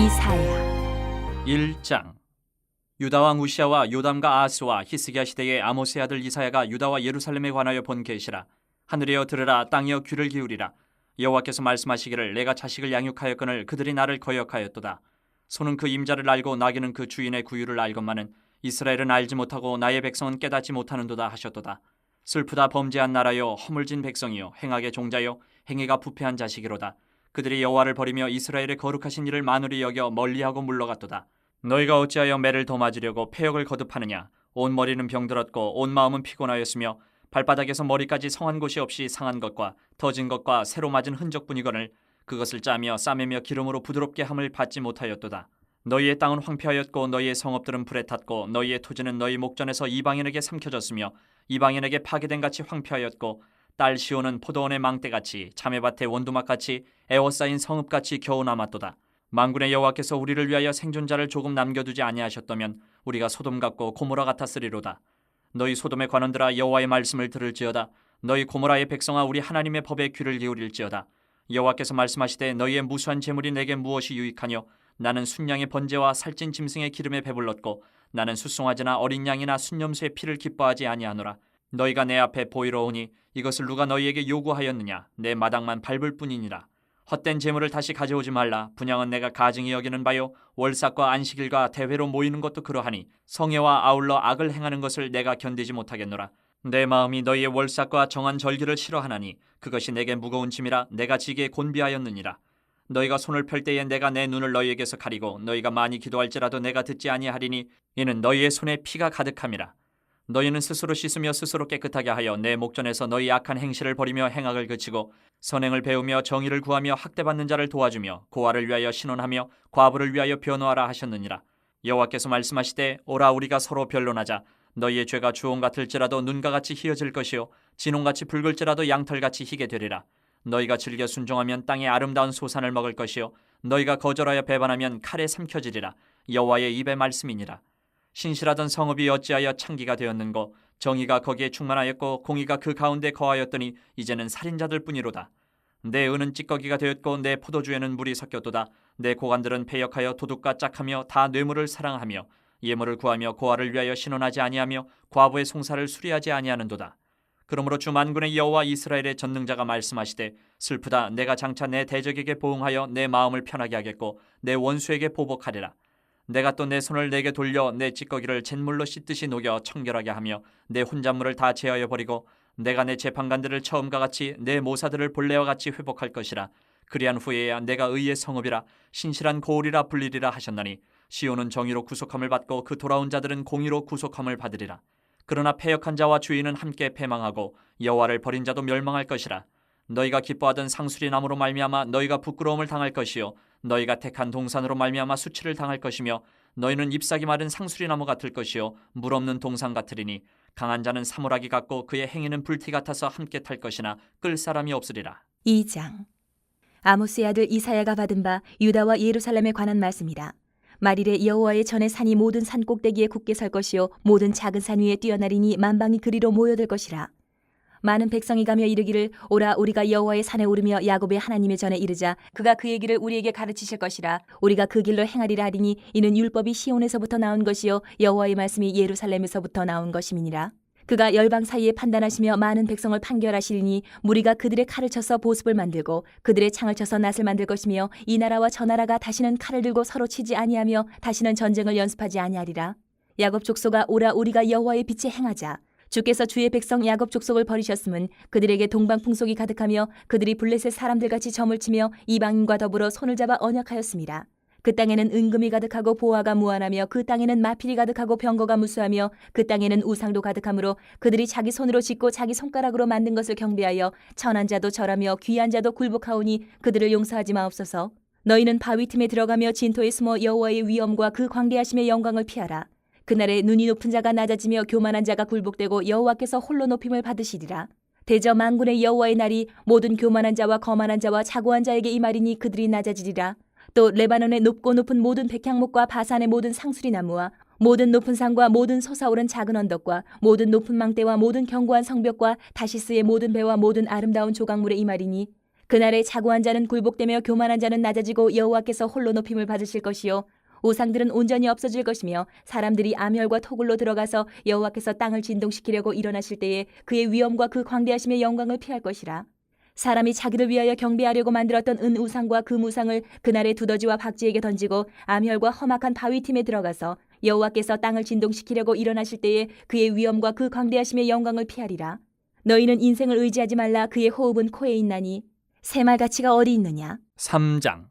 이사야 1장. 유다 왕 우시아와 요담과 아하스와 히스기야 시대의 아모스의 아들 이사야가 유다와 예루살렘에 관하여 본 계시라. 하늘이여 들으라, 땅이여 귀를 기울이라. 여호와께서 말씀하시기를, 내가 자식을 양육하였거늘 그들이 나를 거역하였도다. 소는 그 임자를 알고 나귀는 그 주인의 구유를 알건만은 이스라엘은 알지 못하고 나의 백성은 깨닫지 못하는도다 하셨도다. 슬프다, 범죄한 나라여, 허물진 백성이여, 행악의 종자여, 행위가 부패한 자식이로다. 그들이 여호와를 버리며 이스라엘의 거룩하신 일을 만으리 여겨 멀리하고 물러갔도다. 너희가 어찌하여 매를 더 맞으려고 패역을 거듭하느냐. 온 머리는 병들었고 온 마음은 피곤하였으며 발바닥에서 머리까지 성한 곳이 없이 상한 것과 터진 것과 새로 맞은 흔적뿐이거늘 그것을 짜며 싸매며 기름으로 부드럽게 함을 받지 못하였도다. 너희의 땅은 황폐하였고 너희의 성읍들은 불에 탔고 너희의 토지는 너희 목전에서 이방인에게 삼켜졌으며 이방인에게 파괴된 같이 황폐하였고 딸 시온은 포도원의 망대같이 자매밭의 원두막같이 애워싸인 성읍같이 겨우 남았도다. 만군의 여호와께서 우리를 위하여 생존자를 조금 남겨두지 아니하셨다면 우리가 소돔 같고 고모라 같았으리로다. 너희 소돔의 관원들아, 여호와의 말씀을 들을지어다. 너희 고모라의 백성아, 우리 하나님의 법에 귀를 기울일지어다. 여호와께서 말씀하시되, 너희의 무수한 재물이 내게 무엇이 유익하뇨? 나는 순양의 번제와 살찐 짐승의 기름에 배불렀고 나는 숫송아지나 어린 양이나 순념수의 피를 기뻐하지 아니하노라. 너희가 내 앞에 보이러 오니 이것을 누가 너희에게 요구하였느냐? 내 마당만 밟을 뿐이니라. 헛된 재물을 다시 가져오지 말라. 분향은 내가 가증히 여기는 바요, 월삭과 안식일과 대회로 모이는 것도 그러하니 성회와 아울러 악을 행하는 것을 내가 견디지 못하겠노라. 내 마음이 너희의 월삭과 정한 절기를 싫어하나니 그것이 내게 무거운 짐이라 내가 지게 곤비하였느니라. 너희가 손을 펼 때에 내가 내 눈을 너희에게서 가리고 너희가 많이 기도할지라도 내가 듣지 아니하리니 이는 너희의 손에 피가 가득함이라. 너희는 스스로 씻으며 스스로 깨끗하게 하여 내 목전에서 너희 악한 행실을 버리며 행악을 그치고 선행을 배우며 정의를 구하며 학대받는 자를 도와주며 고아를 위하여 신원하며 과부를 위하여 변호하라 하셨느니라. 여호와께서 말씀하시되, 오라, 우리가 서로 변론하자. 너희의 죄가 주홍 같을지라도 눈과 같이 희어질 것이요 진홍같이 붉을지라도 양털같이 희게 되리라. 너희가 즐겨 순종하면 땅의 아름다운 소산을 먹을 것이요 너희가 거절하여 배반하면 칼에 삼켜지리라. 여호와의 입의 말씀이니라. 신실하던 성읍이 어찌하여 창기가 되었는고, 정의가 거기에 충만하였고 공의가 그 가운데 거하였더니 이제는 살인자들 뿐이로다. 내 은은 찌꺼기가 되었고 내 포도주에는 물이 섞였도다. 내 고관들은 패역하여 도둑과 짝하며 다 뇌물을 사랑하며 예물을 구하며 고아를 위하여 신원하지 아니하며 과부의 송사를 수리하지 아니하는도다. 그러므로 주 만군의 여호와 이스라엘의 전능자가 말씀하시되, 슬프다, 내가 장차 내 대적에게 보응하여 내 마음을 편하게 하겠고 내 원수에게 보복하리라. 내가 또 내 손을 내게 돌려 내 찌꺼기를 잿물로 씻듯이 녹여 청결하게 하며 내 혼잣물을 다 제하여 버리고 내가 내 재판관들을 처음과 같이 내 모사들을 본래와 같이 회복할 것이라. 그리한 후에야 내가 의의 성읍이라 신실한 고을이라 불리리라 하셨나니 시온은 정의로 구속함을 받고 그 돌아온 자들은 공의로 구속함을 받으리라. 그러나 패역한 자와 주인은 함께 패망하고 여호와를 버린 자도 멸망할 것이라. 너희가 기뻐하던 상수리 나무로 말미암아 너희가 부끄러움을 당할 것이요 너희가 택한 동산으로 말미암아 수치를 당할 것이며 너희는 잎사귀 마른 상수리 나무 같을 것이요 물 없는 동산 같으리니 강한 자는 사물하기 같고 그의 행위는 불티 같아서 함께 탈 것이나 끌 사람이 없으리라. 2장. 아모스의 아들 이사야가 받은 바 유다와 예루살렘에 관한 말씀이라. 말일에 여호와의 전에 산이 모든 산 꼭대기에 굳게 설 것이요 모든 작은 산 위에 뛰어나리니 만방이 그리로 모여들 것이라. 많은 백성이 가며 이르기를, 오라, 우리가 여호와의 산에 오르며 야곱의 하나님의 전에 이르자. 그가 그의 길을 우리에게 가르치실 것이라. 우리가 그 길로 행하리라 하리니 이는 율법이 시온에서부터 나온 것이요 여호와의 말씀이 예루살렘에서부터 나온 것임이니라. 그가 열방 사이에 판단하시며 많은 백성을 판결하시리니 무리가 그들의 칼을 쳐서 보습을 만들고 그들의 창을 쳐서 낫을 만들 것이며 이 나라와 저 나라가 다시는 칼을 들고 서로 치지 아니하며 다시는 전쟁을 연습하지 아니하리라. 야곱 족속아, 오라, 우리가 여호와의 빛에 행하자. 주께서 주의 백성 야곱 족속을 버리셨음은 그들에게 동방 풍속이 가득하며 그들이 블레셋 사람들같이 점을 치며 이방인과 더불어 손을 잡아 언약하였습니다. 그 땅에는 은금이 가득하고 보화가 무한하며 그 땅에는 마필이 가득하고 병거가 무수하며 그 땅에는 우상도 가득하므로 그들이 자기 손으로 짓고 자기 손가락으로 만든 것을 경배하여 천한 자도 절하며 귀한 자도 굴복하오니 그들을 용서하지 마옵소서. 너희는 바위 틈에 들어가며 진토에 숨어 여호와의 위엄과 그 광대하심의 영광을 피하라. 그날에 눈이 높은 자가 낮아지며 교만한 자가 굴복되고 여호와께서 홀로 높임을 받으시리라. 대저 만군의 여호와의 날이 모든 교만한 자와 거만한 자와 자고한 자에게 임하리니 그들이 낮아지리라. 또 레바논의 높고 높은 모든 백향목과 바산의 모든 상수리 나무와 모든 높은 산과 모든 솟아오른 작은 언덕과 모든 높은 망대와 모든 견고한 성벽과 다시스의 모든 배와 모든 아름다운 조각물에 임하리니 그날에 자고한 자는 굴복되며 교만한 자는 낮아지고 여호와께서 홀로 높임을 받으실 것이요 우상들은 온전히 없어질 것이며 사람들이 암혈과 토굴로 들어가서 여호와께서 땅을 진동시키려고 일어나실 때에 그의 위엄과 그 광대하심의 영광을 피할 것이라. 사람이 자기를 위하여 경배하려고 만들었던 은 우상과 그 무상을 그날에 두더지와 박쥐에게 던지고 암혈과 험악한 바위 틈에 들어가서 여호와께서 땅을 진동시키려고 일어나실 때에 그의 위엄과 그 광대하심의 영광을 피하리라. 너희는 인생을 의지하지 말라. 그의 호흡은 코에 있나니 새말가치가 어디 있느냐. 3장.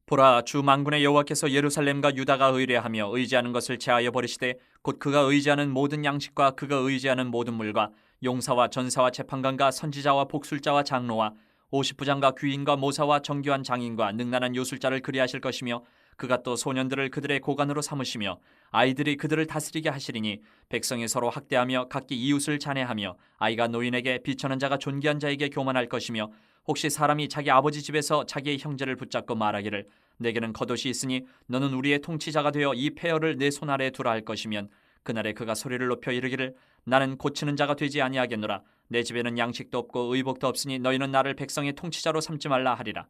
보라, 주 만군의 여호와께서 예루살렘과 유다가 의뢰하며 의지하는 것을 제하여 버리시되 곧 그가 의지하는 모든 양식과 그가 의지하는 모든 물과 용사와 전사와 재판관과 선지자와 복술자와 장로와 50부장과 귀인과 모사와 정교한 장인과 능란한 요술자를 그리하실 것이며 그가 또 소년들을 그들의 고관으로 삼으시며 아이들이 그들을 다스리게 하시리니 백성이 서로 학대하며 각기 이웃을 잔해하며 아이가 노인에게 비천한 자가 존귀한 자에게 교만할 것이며 혹시 사람이 자기 아버지 집에서 자기의 형제를 붙잡고 말하기를 내게는 겉옷이 있으니 너는 우리의 통치자가 되어 이 폐허를 내 손 아래에 두라 할 것이면 그날에 그가 소리를 높여 이르기를 나는 고치는 자가 되지 아니하겠노라. 내 집에는 양식도 없고 의복도 없으니 너희는 나를 백성의 통치자로 삼지 말라 하리라.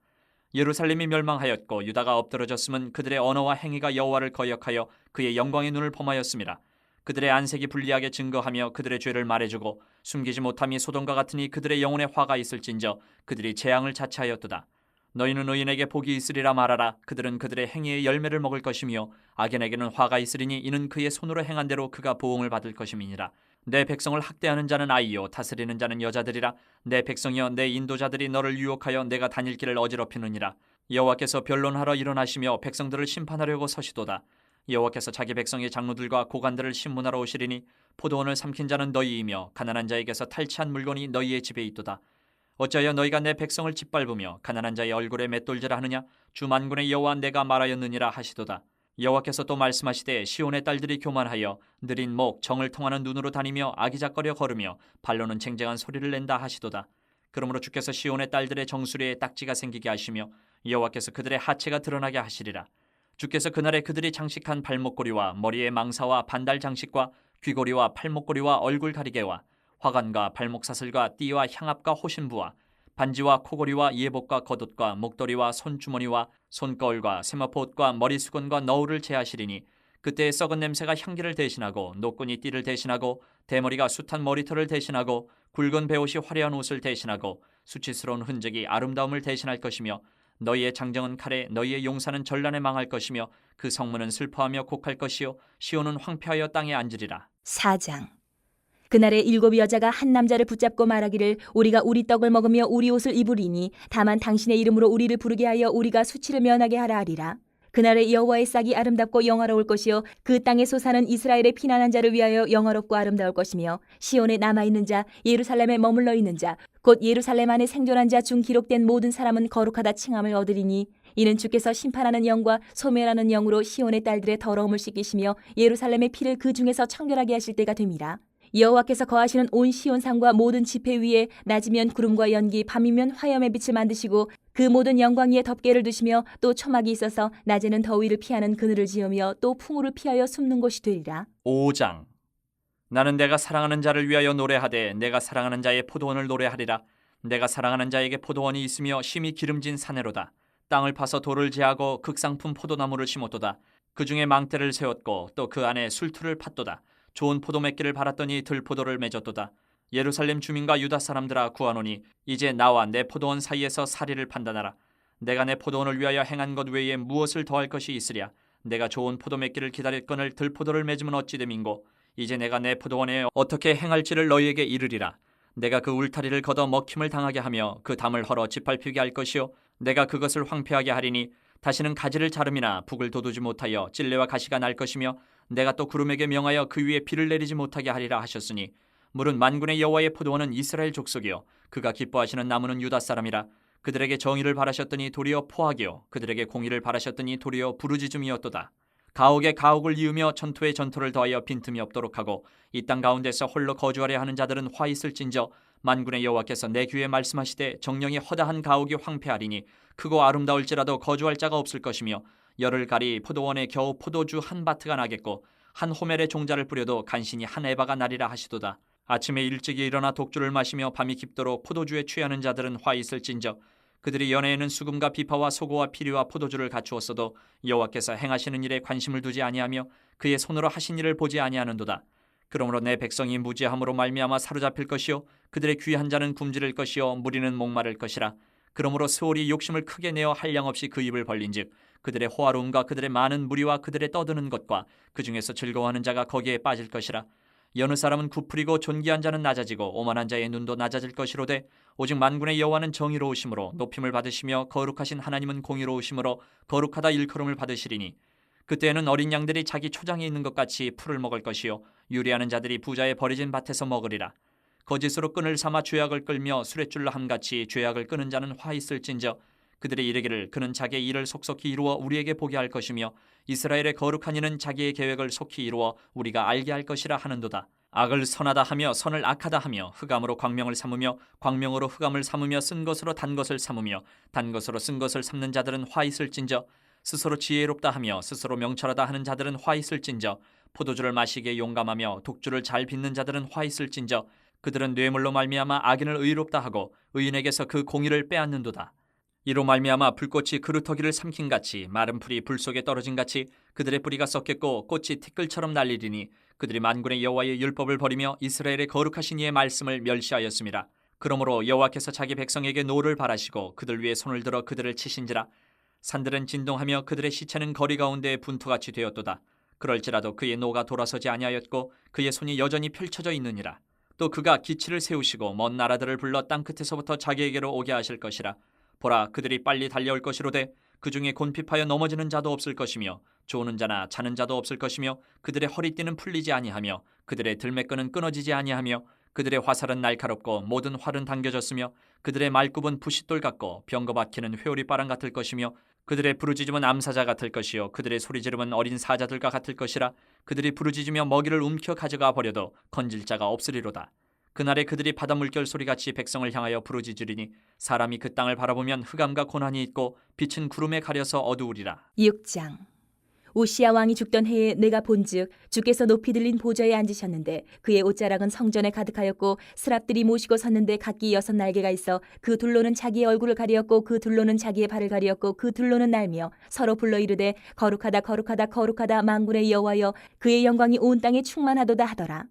예루살렘이 멸망하였고 유다가 엎드러졌음은 그들의 언어와 행위가 여호와를 거역하여 그의 영광의 눈을 범하였음이라. 그들의 안색이 불리하게 증거하며 그들의 죄를 말해주고 숨기지 못함이 소돔과 같으니 그들의 영혼에 화가 있을진저 그들이 재앙을 자처하였도다. 너희는 의인에게 복이 있으리라 말하라. 그들은 그들의 행위의 열매를 먹을 것이며 악인에게는 화가 있으리니 이는 그의 손으로 행한 대로 그가 보응을 받을 것임이니라. 내 백성을 학대하는 자는 아이요 다스리는 자는 여자들이라. 내 백성이여 내 인도자들이 너를 유혹하여 내가 다닐 길을 어지럽히느니라. 여호와께서 변론하러 일어나시며 백성들을 심판하려고 서시도다. 여호와께서 자기 백성의 장로들과 고관들을 신문하러 오시리니 포도원을 삼킨 자는 너희이며 가난한 자에게서 탈취한 물건이 너희의 집에 있도다. 어찌하여 너희가 내 백성을 짓밟으며 가난한 자의 얼굴에 맷돌질하느냐. 주 만군의 여호와 내가 말하였느니라 하시도다. 여호와께서 또 말씀하시되 시온의 딸들이 교만하여 느린 목 정을 통하는 눈으로 다니며 아기작거려 걸으며 발로는 쟁쟁한 소리를 낸다 하시도다. 그러므로 주께서 시온의 딸들의 정수리에 딱지가 생기게 하시며 여호와께서 그들의 하체가 드러나게 하시리라. 주께서 그날에 그들이 장식한 발목고리와 머리의 망사와 반달 장식과 귀고리와 팔목고리와 얼굴 가리개와 화관과 발목사슬과 띠와 향압과 호신부와 반지와 코고리와 예복과 겉옷과 목도리와 손주머니와 손거울과 세마포옷과 머리수건과 너울을 제하시리니 그때의 썩은 냄새가 향기를 대신하고 노끈이 띠를 대신하고 대머리가 숱한 머리털을 대신하고 굵은 베옷이 화려한 옷을 대신하고 수치스러운 흔적이 아름다움을 대신할 것이며 너희의 장정은 칼에 너희의 용사는 전란에 망할 것이며 그 성문은 슬퍼하며 곡할 것이요 시온은 황폐하여 땅에 앉으리라. 4장. 그날에 7 여자가 한 남자를 붙잡고 말하기를 우리가 우리 떡을 먹으며 우리 옷을 입으리니 다만 당신의 이름으로 우리를 부르게 하여 우리가 수치를 면하게 하라 하리라. 그날에 여호와의 싹이 아름답고 영화로울 것이요 그 땅에 소사는 이스라엘의 피난한 자를 위하여 영화롭고 아름다울 것이며 시온에 남아있는 자 예루살렘에 머물러 있는 자 곧 예루살렘 안에 생존한 자 중 기록된 모든 사람은 거룩하다 칭함을 얻으리니 이는 주께서 심판하는 영과 소멸하는 영으로 시온의 딸들의 더러움을 씻기시며 예루살렘의 피를 그 중에서 청결하게 하실 때가 됨이라. 여호와께서 거하시는 온 시온산과 모든 지폐 위에 낮이면 구름과 연기 밤이면 화염의 빛을 만드시고 그 모든 영광 위에 덮개를 두시며 또 초막이 있어서 낮에는 더위를 피하는 그늘을 지으며 또 풍우를 피하여 숨는 곳이 되리라. 5장. 나는 내가 사랑하는 자를 위하여 노래하되 내가 사랑하는 자의 포도원을 노래하리라. 내가 사랑하는 자에게 포도원이 있으며 심히 기름진 사내로다. 땅을 파서 돌을 제하고 극상품 포도나무를 심었도다. 그 중에 망대를 세웠고 또 그 안에 술틀을 팠도다. 좋은 포도 맺기를 바랐더니 들포도를 맺었도다. 예루살렘 주민과 유다 사람들아 구하노니 이제 나와 내 포도원 사이에서 사리를 판단하라. 내가 내 포도원을 위하여 행한 것 외에 무엇을 더할 것이 있으랴. 내가 좋은 포도 맺기를 기다렸거늘 들포도를 맺으면 어찌 됨인고. 이제 내가 내 포도원에 어떻게 행할지를 너희에게 이르리라. 내가 그 울타리를 걷어 먹힘을 당하게 하며 그 담을 헐어 짓밟히게 할 것이요 내가 그것을 황폐하게 하리니 다시는 가지를 자름이나 북을 돋우지 못하여 찔레와 가시가 날 것이며 내가 또 구름에게 명하여 그 위에 비를 내리지 못하게 하리라 하셨으니 물은 만군의 여호와의 포도원은 이스라엘 족속이요 그가 기뻐하시는 나무는 유다 사람이라. 그들에게 정의를 바라셨더니 도리어 포악이요 그들에게 공의를 바라셨더니 도리어 부르짖음이었도다. 가옥에 가옥을 이으며 전투에 전투를 더하여 빈틈이 없도록 하고 이 땅 가운데서 홀로 거주하려 하는 자들은 화 있을진저 만군의 여호와께서 내 귀에 말씀하시되 정령이 허다한 가옥이 황폐하리니 크고 아름다울지라도 거주할 자가 없을 것이며 열을 가리 포도원에 겨우 포도주 한 바트가 나겠고 한 호멜의 종자를 뿌려도 간신히 한 에바가 나리라 하시도다. 아침에 일찍이 일어나 독주를 마시며 밤이 깊도록 포도주에 취하는 자들은 화 있을진저 그들이 연회에는 수금과 비파와 소고와 피리와 포도주를 갖추었어도 여호와께서 행하시는 일에 관심을 두지 아니하며 그의 손으로 하신 일을 보지 아니하는도다. 그러므로 내 백성이 무지함으로 말미암아 사로잡힐 것이요 그들의 귀한 자는 굶주릴 것이요 무리는 목마를 것이라. 그러므로 스올이 욕심을 크게 내어 한량없이 그 입을 벌린즉 그들의 호화로움과 그들의 많은 무리와 그들의 떠드는 것과 그 중에서 즐거워하는 자가 거기에 빠질 것이라. 여느 사람은 구풀이고 존귀한 자는 낮아지고 오만한 자의 눈도 낮아질 것이로되 오직 만군의 여호와는 정의로우심으로 높임을 받으시며 거룩하신 하나님은 공의로우심으로 거룩하다 일컬음을 받으시리니 그때에는 어린 양들이 자기 초장에 있는 것 같이 풀을 먹을 것이요 유리하는 자들이 부자의 버려진 밭에서 먹으리라. 거짓으로 끈을 삼아 죄악을 끌며 수레줄로 함같이 죄악을 끄는 자는 화 있을진저 그들의 이르기를 그는 자기의 일을 속속히 이루어 우리에게 보게 할 것이며 이스라엘의 거룩한 이는 자기의 계획을 속히 이루어 우리가 알게 할 것이라 하는도다. 악을 선하다 하며 선을 악하다 하며 흑암으로 광명을 삼으며 광명으로 흑암을 삼으며 쓴 것으로 단 것을 삼으며 단 것으로 쓴 것을 삼는 자들은 화 있을진저 스스로 지혜롭다 하며 스스로 명철하다 하는 자들은 화 있을진저 포도주를 마시기에 용감하며 독주를 잘 빚는 자들은 화 있을진저 그들은 뇌물로 말미암아 악인을 의롭다 하고 의인에게서 그 공의를 빼앗는도다. 이로 말미암아 불꽃이 그루터기를 삼킨 같이 마른 풀이 불 속에 떨어진 같이 그들의 뿌리가 썩겠고 꽃이 티끌처럼 날리리니 그들이 만군의 여호와의 율법을 버리며 이스라엘의 거룩하신 이의 말씀을 멸시하였습니다. 그러므로 여호와께서 자기 백성에게 노를 바라시고 그들 위에 손을 들어 그들을 치신지라. 산들은 진동하며 그들의 시체는 거리 가운데에 분투같이 되었도다. 그럴지라도 그의 노가 돌아서지 아니하였고 그의 손이 여전히 펼쳐져 있느니라. 또 그가 기치를 세우시고 먼 나라들을 불러 땅끝에서부터 자기에게로 오게 하실 것이라. 보라 그들이 빨리 달려올 것이로되 그 중에 곤핍하여 넘어지는 자도 없을 것이며 조는 자나 자는 자도 없을 것이며 그들의 허리띠는 풀리지 아니하며 그들의 들매끈은 끊어지지 아니하며 그들의 화살은 날카롭고 모든 활은 당겨졌으며 그들의 말굽은 부싯돌 같고 병거 박히는 회오리바람 같을 것이며 그들의 부르짖음은 암사자 같을 것이요 그들의 소리지름은 어린 사자들과 같을 것이라. 그들이 부르짖으며 먹이를 움켜 가져가 버려도 건질 자가 없으리로다. 그날에 그들이 바다 물결 소리같이 백성을 향하여 부르짖으리니 사람이 그 땅을 바라보면 흑암과 고난이 있고 빛은 구름에 가려서 어두우리라. 6장. 우시야 왕이 죽던 해에 내가 본즉 주께서 높이 들린 보좌에 앉으셨는데 그의 옷자락은 성전에 가득하였고 스랍들이 모시고 섰는데 각기 6날개가 있어 그 둘로는 자기의 얼굴을 가리었고 그 둘로는 자기의 발을 가리었고 그 둘로는 날며 서로 불러 이르되 거룩하다 거룩하다 거룩하다 만군의 여호와여 그의 영광이 온 땅에 충만하도다 하더라.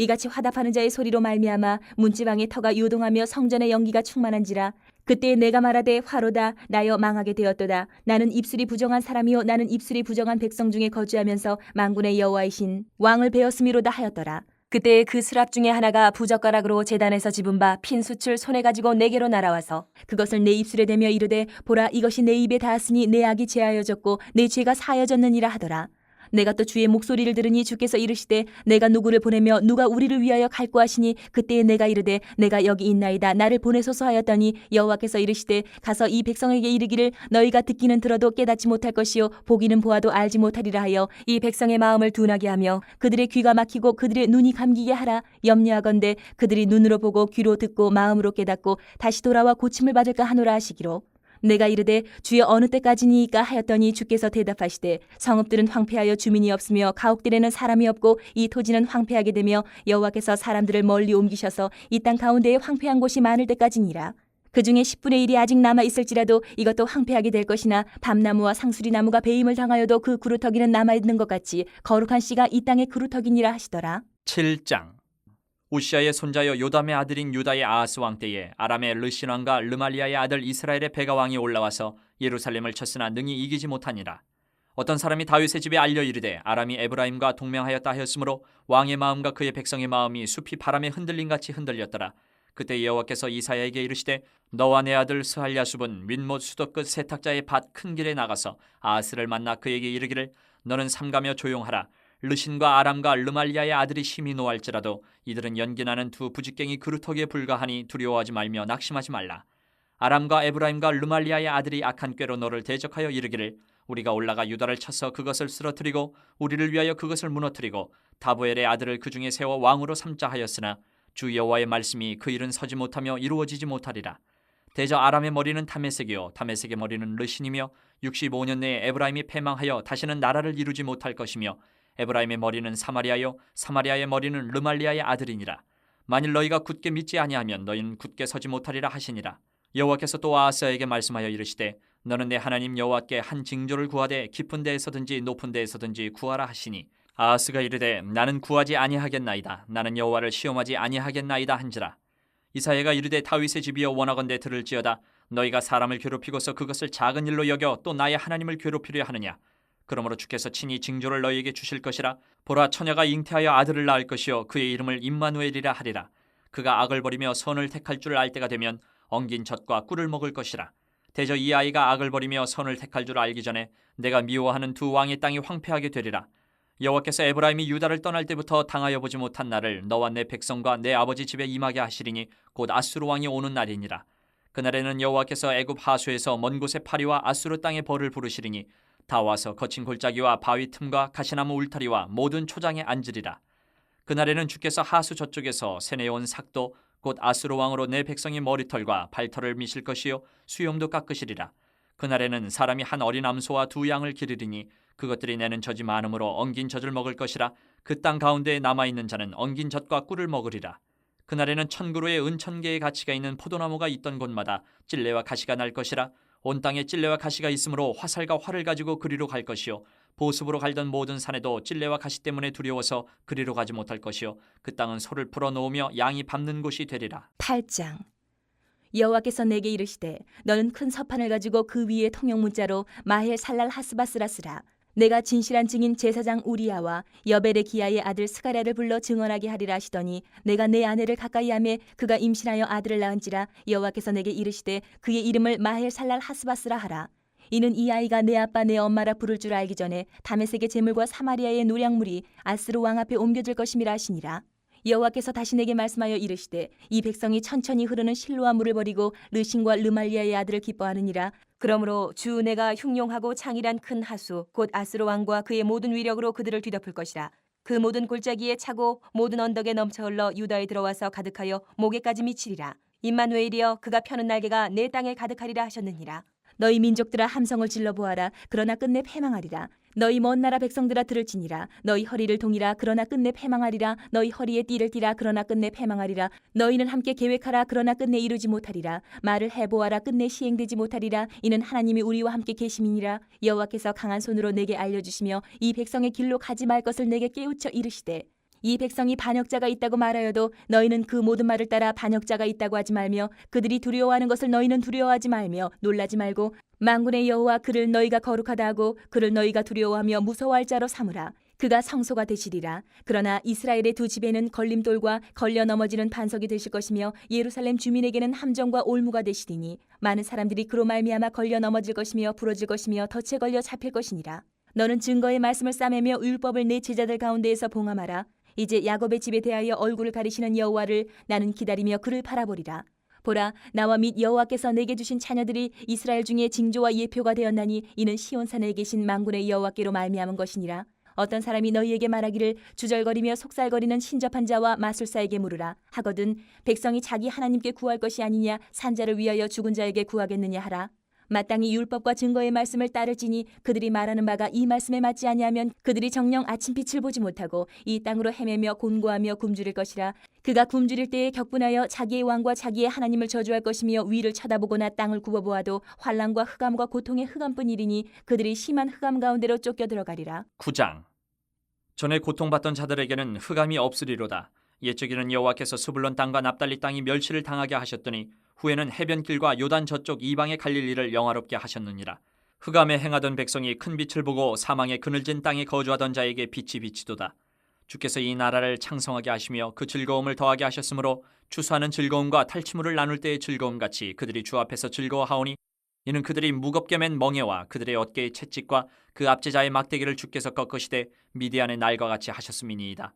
이같이 화답하는 자의 소리로 말미암아 문지방의 터가 요동하며 성전의 연기가 충만한지라. 그때 내가 말하되 화로다 나여 망하게 되었도다. 나는 입술이 부정한 사람이요 나는 입술이 부정한 백성 중에 거주하면서 만군의 여호와이신 왕을 베었음이로다 하였더라. 그때 그 스랍 중에 하나가 부젓가락으로 제단에서 집은 바 핀 숯을 손에 가지고 내게로 날아와서 그것을 내 입술에 대며 이르되 보라 이것이 내 입에 닿았으니 내 악이 제하여졌고 내 죄가 사하여졌느니라 하더라. 내가 또 주의 목소리를 들으니 주께서 이르시되 내가 누구를 보내며 누가 우리를 위하여 갈고 하시니 그때에 내가 이르되 내가 여기 있나이다 나를 보내소서 하였더니 여호와께서 이르시되 가서 이 백성에게 이르기를 너희가 듣기는 들어도 깨닫지 못할 것이요 보기는 보아도 알지 못하리라 하여 이 백성의 마음을 둔하게 하며 그들의 귀가 막히고 그들의 눈이 감기게 하라. 염려하건대 그들이 눈으로 보고 귀로 듣고 마음으로 깨닫고 다시 돌아와 고침을 받을까 하노라 하시기로. 내가 이르되 주여 어느 때까지니이까 하였더니 주께서 대답하시되 성읍들은 황폐하여 주민이 없으며 가옥들에는 사람이 없고 이 토지는 황폐하게 되며 여호와께서 사람들을 멀리 옮기셔서 이 땅 가운데에 황폐한 곳이 많을 때까지니라. 그 중에 10분의 1이 아직 남아 있을지라도 이것도 황폐하게 될 것이나 밤나무와 상수리나무가 배임을 당하여도 그 그루터기는 남아 있는 것 같이 거룩한 씨가 이 땅의 그루터기니라 하시더라. 7장. 우시아의 손자여 요담의 아들인 유다의 아하스 왕 때에 아람의 르신 왕과 르말리아의 아들 이스라엘의 베가 왕이 올라와서 예루살렘을 쳤으나 능히 이기지 못하니라. 어떤 사람이 다윗의 집에 알려 이르되 아람이 에브라임과 동맹하였다 하였으므로 왕의 마음과 그의 백성의 마음이 숲이 바람에 흔들림같이 흔들렸더라. 그때 여호와께서 이사야에게 이르시되 너와 내 아들 스할야숲은 윗못 수도 끝 세탁자의 밭 큰 길에 나가서 아하스를 만나 그에게 이르기를 너는 삼가며 조용하라. 르신과 아람과 르말리아의 아들이 심히 노할지라도 이들은 연기나는 두 부직갱이 그루터기에 불과하니 두려워하지 말며 낙심하지 말라. 아람과 에브라임과 르말리아의 아들이 악한 꾀로 너를 대적하여 이르기를 우리가 올라가 유다를 쳐서 그것을 쓰러뜨리고 우리를 위하여 그것을 무너뜨리고 다보엘의 아들을 그 중에 세워 왕으로 삼자 하였으나 주 여호와의 말씀이 그 일은 서지 못하며 이루어지지 못하리라. 대저 아람의 머리는 다메섹이요 다메섹의 머리는 르신이며 65년 내에 에브라임이 패망하여 다시는 나라를 이루지 못할 것이며 에브라임의 머리는 사마리아요 사마리아의 머리는 르말리아의 아들이니라. 만일 너희가 굳게 믿지 아니하면 너희는 굳게 서지 못하리라 하시니라. 여호와께서 또 아하스야에게 말씀하여 이르시되 너는 내 하나님 여호와께 한 징조를 구하되 깊은 데에서든지 높은 데에서든지 구하라 하시니 아하스가 이르되 나는 구하지 아니하겠나이다. 나는 여호와를 시험하지 아니하겠나이다 한지라. 이사야가 이르되 다윗의 집이여 원하건대 들을지어다. 너희가 사람을 괴롭히고서 그것을 작은 일로 여겨 또 나의 하나님을 괴롭히려 하느냐. 그러므로 주께서 친히 징조를 너희에게 주실 것이라. 보라, 처녀가 잉태하여 아들을 낳을 것이요 그의 이름을 임마누엘이라 하리라. 그가 악을 버리며 선을 택할 줄 알 때가 되면 엉긴 젖과 꿀을 먹을 것이라. 대저 이 아이가 악을 버리며 선을 택할 줄 알기 전에 내가 미워하는 두 왕의 땅이 황폐하게 되리라. 여호와께서 에브라임이 유다를 떠날 때부터 당하여 보지 못한 날을 너와 내 백성과 내 아버지 집에 임하게 하시리니 곧 아수르 왕이 오는 날이니라. 그날에는 여호와께서 애굽 하수에서 먼 곳의 파리와 아수르 땅의 벌을 부르시리니 다 와서 거친 골짜기와 바위 틈과 가시나무 울타리와 모든 초장에 앉으리라. 그날에는 주께서 하수 저쪽에서 세내온 삭도 곧 아수르 왕으로 내 백성의 머리털과 발털을 미실 것이요 수염도 깎으시리라. 그날에는 사람이 한 어린 암소와 두 양을 기르리니 그것들이 내는 젖이 많으므로 엉긴 젖을 먹을 것이라. 그 땅 가운데에 남아있는 자는 엉긴 젖과 꿀을 먹으리라. 그날에는 천그루의 은천개의 가치가 있는 포도나무가 있던 곳마다 찔레와 가시가 날 것이라. 온 땅에 찔레와 가시가 있으므로 화살과 활을 가지고 그리로 갈 것이요 보습으로 갈던 모든 산에도 찔레와 가시 때문에 두려워서 그리로 가지 못할 것이요 그 땅은 소를 풀어 놓으며 양이 밟는 곳이 되리라. 8장. 여호와께서 내게 이르시되 너는 큰 서판을 가지고 그 위에 통영 문자로 마헬 살랄 하스바스라 쓰라. 내가 진실한 증인 제사장 우리야와 여벨의 기야의 아들 스가랴를 불러 증언하게 하리라 하시더니 내가 내 아내를 가까이 하매 그가 임신하여 아들을 낳은지라. 여호와께서 내게 이르시되 그의 이름을 마헬 살랄 하스바스라 하라. 이는 이 아이가 내 아빠 내 엄마라 부를 줄 알기 전에 다메섹의 제물과 사마리아의 노량물이 아스루 왕 앞에 옮겨질 것임이라 하시니라. 여호와께서 다시 내게 말씀하여 이르시되 이 백성이 천천히 흐르는 실로아 물을 버리고 르신과 르말리아의 아들을 기뻐하느니라. 그러므로 주 내가 흉용하고 창일한 큰 하수 곧 아스루 왕과 그의 모든 위력으로 그들을 뒤덮을 것이라. 그 모든 골짜기에 차고 모든 언덕에 넘쳐 흘러 유다에 들어와서 가득하여 목에까지 미치리라. 임마누엘이여 그가 펴는 날개가 내 땅에 가득하리라 하셨느니라. 너희 민족들아 함성을 질러 보아라. 그러나 끝내 패망하리라. 너희 먼 나라 백성들아 들을지니라. 너희 허리를 동이라. 그러나 끝내 패망하리라. 너희 허리에 띠를 띠라. 그러나 끝내 패망하리라. 너희는 함께 계획하라. 그러나 끝내 이루지 못하리라. 말을 해보아라. 끝내 시행되지 못하리라. 이는 하나님이 우리와 함께 계심이니라. 여호와께서 강한 손으로 내게 알려주시며 이 백성의 길로 가지 말 것을 내게 깨우쳐 이르시되 이 백성이 반역자가 있다고 말하여도 너희는 그 모든 말을 따라 반역자가 있다고 하지 말며 그들이 두려워하는 것을 너희는 두려워하지 말며 놀라지 말고 만군의 여호와 그를 너희가 거룩하다 하고 그를 너희가 두려워하며 무서워할 자로 삼으라. 그가 성소가 되시리라. 그러나 이스라엘의 두 집에는 걸림돌과 걸려 넘어지는 반석이 되실 것이며 예루살렘 주민에게는 함정과 올무가 되시리니 많은 사람들이 그로 말미암아 걸려 넘어질 것이며 부러질 것이며 덫에 걸려 잡힐 것이니라. 너는 증거의 말씀을 싸매며 율법을 내 제자들 가운데에서 봉함하라. 이제 야곱의 집에 대하여 얼굴을 가리시는 여호와를 나는 기다리며 그를 바라보리라. 보라, 나와 및 여호와께서 내게 주신 자녀들이 이스라엘 중에 징조와 예표가 되었나니 이는 시온산에 계신 만군의 여호와께로 말미암은 것이니라. 어떤 사람이 너희에게 말하기를 주절거리며 속살거리는 신접한 자와 마술사에게 물으라 하거든 백성이 자기 하나님께 구할 것이 아니냐 산자를 위하여 죽은 자에게 구하겠느냐 하라. 마땅히 율법과 증거의 말씀을 따를지니 그들이 말하는 바가 이 말씀에 맞지 아니하면 그들이 정녕 아침빛을 보지 못하고 이 땅으로 헤매며 곤고하며 굶주릴 것이라. 그가 굶주릴 때에 격분하여 자기의 왕과 자기의 하나님을 저주할 것이며 위를 쳐다보거나 땅을 굽어보아도 환난과 흑암과 고통의 흑암뿐이리니 그들이 심한 흑암 가운데로 쫓겨 들어가리라. 9장. 전에 고통받던 자들에게는 흑암이 없으리로다. 옛적에는 여호와께서 스불론 땅과 납달리 땅이 멸시를 당하게 하셨더니 후에는 해변길과 요단 저쪽 이방의 갈릴리를 영화롭게 하셨느니라. 흑암에 행하던 백성이 큰 빛을 보고 사망의 그늘진 땅에 거주하던 자에게 빛이 비치도다. 주께서 이 나라를 창성하게 하시며 그 즐거움을 더하게 하셨으므로 추수하는 즐거움과 탈취물을 나눌 때의 즐거움같이 그들이 주 앞에서 즐거워하오니 이는 그들이 무겁게 맨 멍에와 그들의 어깨의 채찍과 그 압제자의 막대기를 주께서 꺾으시되 미디안의 날과 같이 하셨음이니이다.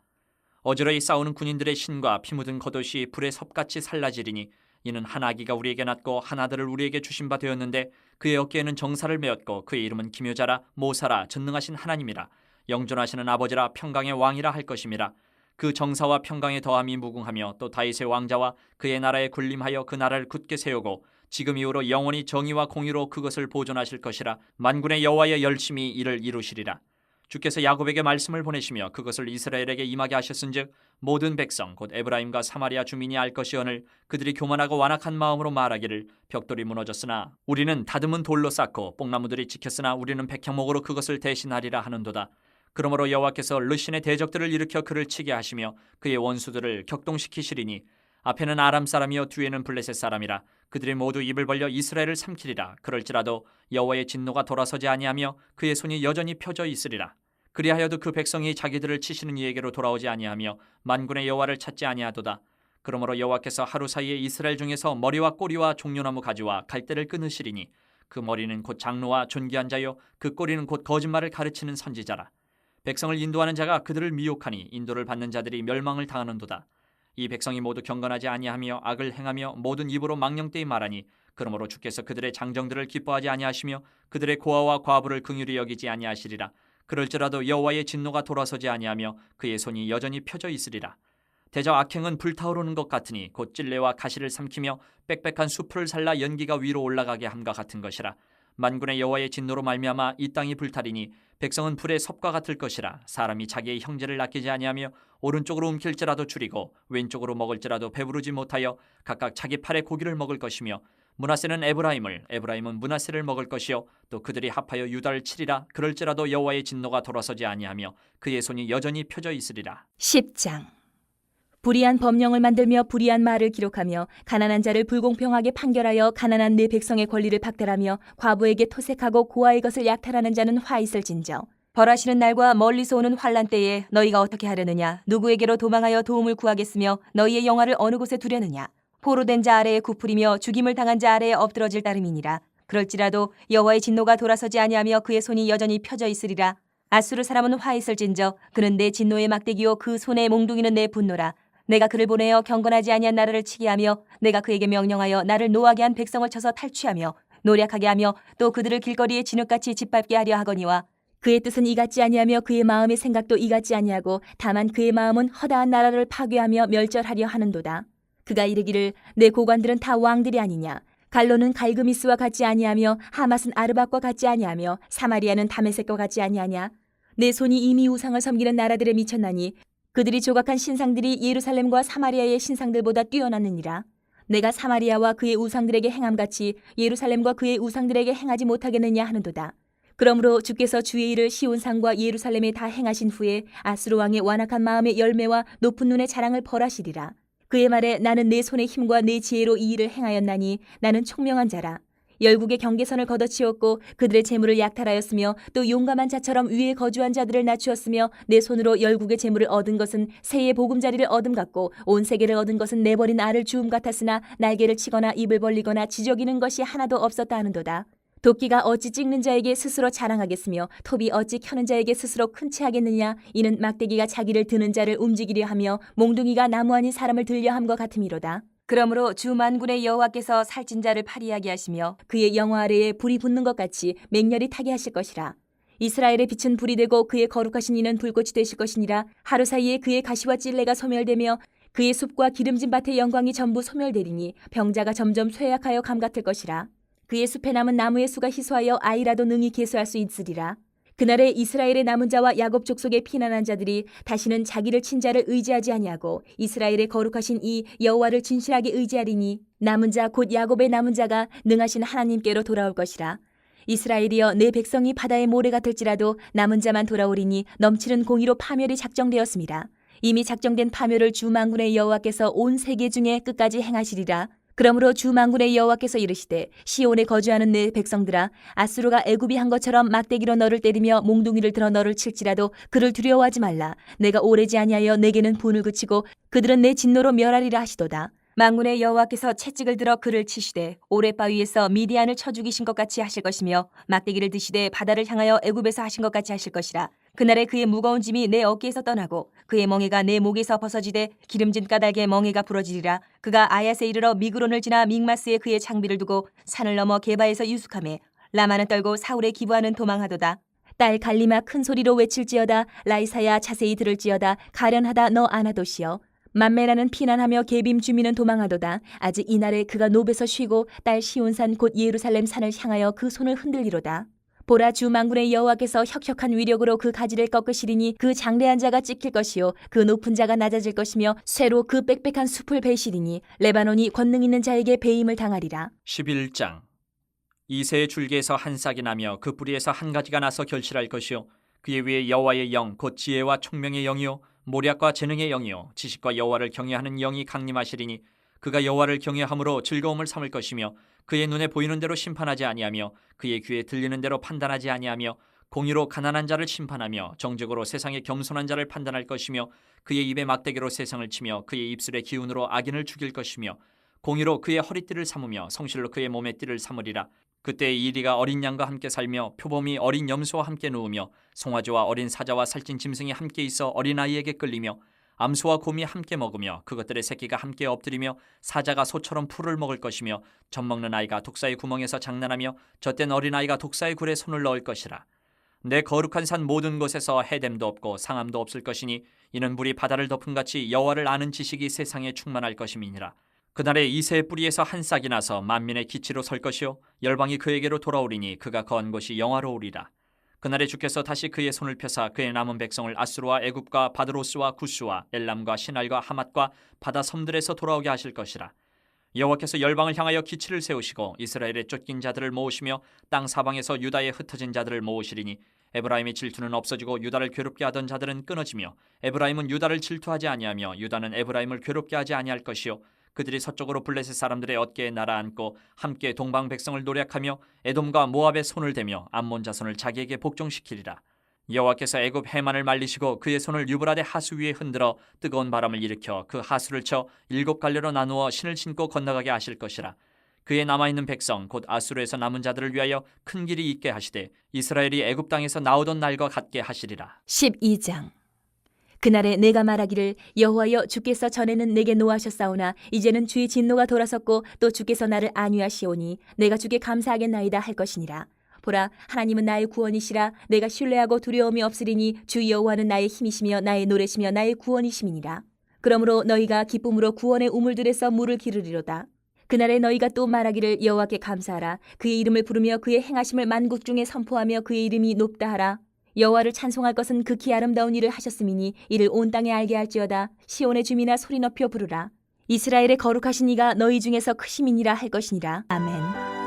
어지러이 싸우는 군인들의 신과 피 묻은 겉옷이 불에 섭같이 살라지리니 이는 한 아기가 우리에게 낳고 한 아들을 우리에게 주신 바 되었는데 그의 어깨에는 정사를 메었고 그의 이름은 기묘자라 모사라 전능하신 하나님이라 영존하시는 아버지라 평강의 왕이라 할 것임이라. 그 정사와 평강의 더함이 무궁하며 또 다윗의 왕자와 그의 나라에 군림하여 그 나라를 굳게 세우고 지금 이후로 영원히 정의와 공의로 그것을 보존하실 것이라. 만군의 여호와의 열심히 이를 이루시리라. 주께서 야곱에게 말씀을 보내시며 그것을 이스라엘에게 임하게 하셨은즉 모든 백성 곧 에브라임과 사마리아 주민이 알 것이오늘 그들이 교만하고 완악한 마음으로 말하기를 벽돌이 무너졌으나 우리는 다듬은 돌로 쌓고 뽕나무들이 지켰으나 우리는 백향목으로 그것을 대신하리라 하는도다. 그러므로 여호와께서 르신의 대적들을 일으켜 그를 치게 하시며 그의 원수들을 격동시키시리니 앞에는 아람 사람이요 뒤에는 블레셋 사람이라. 그들이 모두 입을 벌려 이스라엘을 삼키리라. 그럴지라도 여호와의 진노가 돌아서지 아니하며 그의 손이 여전히 펴져 있으리라. 그리하여도 그 백성이 자기들을 치시는 이에게로 돌아오지 아니하며 만군의 여호와를 찾지 아니하도다. 그러므로 여호와께서 하루 사이에 이스라엘 중에서 머리와 꼬리와 종려나무 가지와 갈대를 끊으시리니 그 머리는 곧 장로와 존귀한 자요 그 꼬리는 곧 거짓말을 가르치는 선지자라. 백성을 인도하는 자가 그들을 미혹하니 인도를 받는 자들이 멸망을 당하는도다. 이 백성이 모두 경건하지 아니하며 악을 행하며 모든 입으로 망령되이 말하니 그러므로 주께서 그들의 장정들을 기뻐하지 아니하시며 그들의 고아와 과부를 긍휼히 여기지 아니하시리라. 그럴지라도 여호와의 진노가 돌아서지 아니하며 그의 손이 여전히 펴져 있으리라. 대저 악행은 불타오르는 것 같으니 곧 찔레와 가시를 삼키며 빽빽한 숲을 살라 연기가 위로 올라가게 함과 같은 것이라. 만군의 여호와의 진노로 말미암아 이 땅이 불타리니 백성은 불의 섭과 같을 것이라. 사람이 자기의 형제를 아끼지 아니하며 오른쪽으로 움킬지라도 줄이고 왼쪽으로 먹을지라도 배부르지 못하여 각각 자기 팔의 고기를 먹을 것이며 므낫세는 에브라임은 므낫세를 먹을 것이요 또 그들이 합하여 유다를 치리라. 그럴지라도 여호와의 진노가 돌아서지 아니하며 그의 손이 여전히 펴져 있으리라. 10장. 불의한 법령을 만들며 불의한 말을 기록하며 가난한 자를 불공평하게 판결하여 가난한 내 백성의 권리를 박탈하며 과부에게 토색하고 고아의 것을 약탈하는 자는 화 있을진저. 벌하시는 날과 멀리서 오는 환난 때에 너희가 어떻게 하려느냐? 누구에게로 도망하여 도움을 구하겠으며 너희의 영화를 어느 곳에 두려느냐? 포로된 자 아래에 굽으리며 죽임을 당한 자 아래에 엎드러질 따름이니라. 그럴지라도 여호와의 진노가 돌아서지 아니하며 그의 손이 여전히 펴져 있으리라. 아수르 사람은 화 있을진저. 그는 내 진노의 막대기요 그 손에 몽둥이는 내 분노라. 내가 그를 보내어 경건하지 아니한 나라를 치게 하며 내가 그에게 명령하여 나를 노하게 한 백성을 쳐서 탈취하며 노략하게 하며 또 그들을 길거리에 진흙같이 짓밟게 하려 하거니와 그의 뜻은 이같지 아니하며 그의 마음의 생각도 이같지 아니하고 다만 그의 마음은 허다한 나라를 파괴하며 멸절하려 하는도다. 그가 이르기를 내 고관들은 다 왕들이 아니냐? 갈로는 갈그미스와 같지 아니하며 하맛은 아르밧과 같지 아니하며 사마리아는 다메섹과 같지 아니하냐? 내 손이 이미 우상을 섬기는 나라들에 미쳤나니 그들이 조각한 신상들이 예루살렘과 사마리아의 신상들보다 뛰어났느니라. 내가 사마리아와 그의 우상들에게 행함같이 예루살렘과 그의 우상들에게 행하지 못하겠느냐 하는도다. 그러므로 주께서 주의 일을 시온산과 예루살렘에 다 행하신 후에 아수르 왕의 완악한 마음의 열매와 높은 눈의 자랑을 벌하시리라. 그의 말에 나는 내 손의 힘과 내 지혜로 이 일을 행하였나니 나는 총명한 자라. 열국의 경계선을 걷어치웠고 그들의 재물을 약탈하였으며 또 용감한 자처럼 위에 거주한 자들을 낮추었으며 내 손으로 열국의 재물을 얻은 것은 새의 보금자리를 얻음 같고 온 세계를 얻은 것은 내버린 알을 주움 같았으나 날개를 치거나 입을 벌리거나 지저귀는 것이 하나도 없었다 하는도다. 도끼가 어찌 찍는 자에게 스스로 자랑하겠으며 톱이 어찌 켜는 자에게 스스로 큰 체하겠느냐? 이는 막대기가 자기를 드는 자를 움직이려 하며 몽둥이가 나무 아닌 사람을 들려 함과 같음이로다. 그러므로 주 만군의 여호와께서 살찐 자를 파리하게 하시며 그의 영화 아래에 불이 붙는 것 같이 맹렬히 타게 하실 것이라. 이스라엘의 빛은 불이 되고 그의 거룩하신 이는 불꽃이 되실 것이니라. 하루 사이에 그의 가시와 찔레가 소멸되며 그의 숲과 기름진 밭의 영광이 전부 소멸되리니 병자가 점점 쇠약하여 감 같을 것이라. 그의 숲에 남은 나무의 수가 희소하여 아이라도 능히 계수할 수 있으리라. 그날에 이스라엘의 남은 자와 야곱 족속의 피난한 자들이 다시는 자기를 친 자를 의지하지 아니하고 이스라엘의 거룩하신 이 여호와를 진실하게 의지하리니 남은 자 곧 야곱의 남은 자가 능하신 하나님께로 돌아올 것이라. 이스라엘이여 내 백성이 바다의 모래 같을지라도 남은 자만 돌아오리니 넘치는 공의로 파멸이 작정되었습니다. 이미 작정된 파멸을 주 만군의 여호와께서 온 세계 중에 끝까지 행하시리라. 그러므로 주 만군의 여호와께서 이르시되 시온에 거주하는 내 백성들아 아수르가 애굽이 한 것처럼 막대기로 너를 때리며 몽둥이를 들어 너를 칠지라도 그를 두려워하지 말라. 내가 오래지 아니하여 내게는 분을 그치고 그들은 내 진노로 멸하리라 하시도다. 만군의 여호와께서 채찍을 들어 그를 치시되 오랫바위에서 미디안을 쳐 죽이신 것 같이 하실 것이며 막대기를 드시되 바다를 향하여 애굽에서 하신 것 같이 하실 것이라. 그날에 그의 무거운 짐이 내 어깨에서 떠나고 그의 멍에가 내 목에서 벗어지되 기름진 까닭에 멍에가 부러지리라. 그가 아얏에 이르러 미그론을 지나 믹마스에 그의 장비를 두고 산을 넘어 게바에서 유숙하며 라마는 떨고 사울에 기부하는 도망하도다. 딸 갈리마 큰 소리로 외칠지어다. 라이사야 자세히 들을지어다. 가련하다 너 아나도시여. 맘메라는 피난하며 게빔 주민은 도망하도다. 아직 이날에 그가 노베서 쉬고 딸 시온산 곧 예루살렘 산을 향하여 그 손을 흔들리로다. 보라, 주 만군의 여호와께서 혁혁한 위력으로 그 가지를 꺾으시리니 그 장대한 자가 찍힐 것이요 그 높은 자가 낮아질 것이며 쇠로 그 빽빽한 숲을 베시리니 레바논이 권능 있는 자에게 배임을 당하리라. 11장. 이새의 줄기에서 한 싹이 나며 그 뿌리에서 한 가지가 나서 결실할 것이요 그의 위에 여호와의 영 곧 지혜와 총명의 영이요 모략과 재능의 영이요 지식과 여호와를 경외하는 영이 강림하시리니 그가 여호와를 경외함으로 즐거움을 삼을 것이며 그의 눈에 보이는 대로 심판하지 아니하며 그의 귀에 들리는 대로 판단하지 아니하며 공의로 가난한 자를 심판하며 정직으로 세상의 겸손한 자를 판단할 것이며 그의 입에 막대기로 세상을 치며 그의 입술의 기운으로 악인을 죽일 것이며 공의로 그의 허리띠를 삼으며 성실로 그의 몸의 띠를 삼으리라. 그때 이리가 어린 양과 함께 살며 표범이 어린 염소와 함께 누우며 송아지와 어린 사자와 살찐 짐승이 함께 있어 어린아이에게 끌리며 암소와 곰이 함께 먹으며 그것들의 새끼가 함께 엎드리며 사자가 소처럼 풀을 먹을 것이며 젖먹는 아이가 독사의 구멍에서 장난하며 젖된 어린아이가 독사의 굴에 손을 넣을 것이라. 내 거룩한 산 모든 곳에서 해됨도 없고 상함도 없을 것이니 이는 물이 바다를 덮은 같이 여호와를 아는 지식이 세상에 충만할 것임이니라. 그날에 이새의 뿌리에서 한 싹이 나서 만민의 기치로 설 것이요 열방이 그에게로 돌아오리니 그가 거한 곳이 영화로우리라. 그날에 주께서 다시 그의 손을 펴사 그의 남은 백성을 아수르와 애굽과 바드로스와 구스와 엘람과 시날과 하맛과 바다 섬들에서 돌아오게 하실 것이라. 여호와께서 열방을 향하여 기치를 세우시고 이스라엘의 쫓긴 자들을 모으시며 땅 사방에서 유다의 흩어진 자들을 모으시리니 에브라임의 질투는 없어지고 유다를 괴롭게 하던 자들은 끊어지며 에브라임은 유다를 질투하지 아니하며 유다는 에브라임을 괴롭게 하지 아니할 것이요 그들이 서쪽으로 블레셋 사람들의 어깨에 날아앉고 함께 동방 백성을 노략하며 에돔과 모압의 손을 대며 암몬 자손을 자기에게 복종시키리라. 여호와께서 애굽 해만을 말리시고 그의 손을 유브라데 하수 위에 흔들어 뜨거운 바람을 일으켜 그 하수를 쳐 7갈래로 나누어 신을 신고 건너가게 하실 것이라. 그의 남아있는 백성 곧 아수르에서 남은 자들을 위하여 큰 길이 있게 하시되 이스라엘이 애굽 땅에서 나오던 날과 같게 하시리라. 12장. 그날에 내가 말하기를 여호와여 주께서 전에는 내게 노하셨사오나 이제는 주의 진노가 돌아섰고 또 주께서 나를 안위하시오니 내가 주께 감사하겠나이다 할 것이니라. 보라, 하나님은 나의 구원이시라. 내가 신뢰하고 두려움이 없으리니 주 여호와는 나의 힘이시며 나의 노래시며 나의 구원이심이니라. 그러므로 너희가 기쁨으로 구원의 우물들에서 물을 기르리로다. 그날에 너희가 또 말하기를 여호와께 감사하라. 그의 이름을 부르며 그의 행하심을 만국 중에 선포하며 그의 이름이 높다 하라. 여호와를 찬송할 것은 극히 아름다운 일을 하셨음이니 이를 온 땅에 알게 할지어다. 시온의 주민아 소리 높여 부르라. 이스라엘의 거룩하신 이가 너희 중에서 크심이니라 할 것이니라. 아멘.